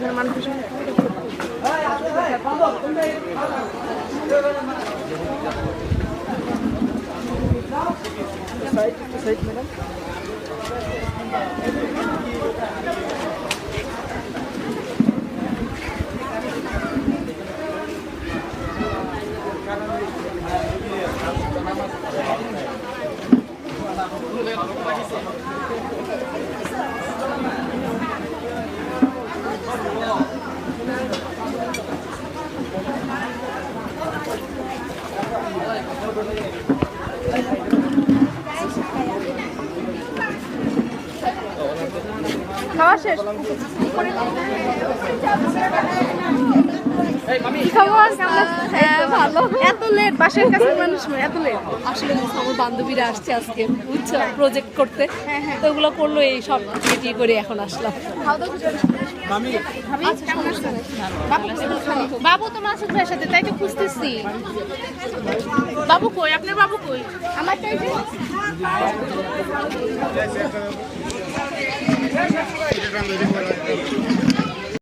এখানে মানুষের সঙ্গে ম্যাডাম খাওয়া শেষ এত লেট বাসার কাছে মানুষ এত লেট আসলে আমার বান্ধবীরা আসছে আজকে বুঝছো প্রজেক্ট করতে তো ওগুলো করলো এই সব মিটিয়ে করে এখন আসলাম। বাবু তো মাসুদ ভাইয়ের সাথে তাই তো খুঁজতেছি। বাবু কই আপনার বাবু কই আমারটাই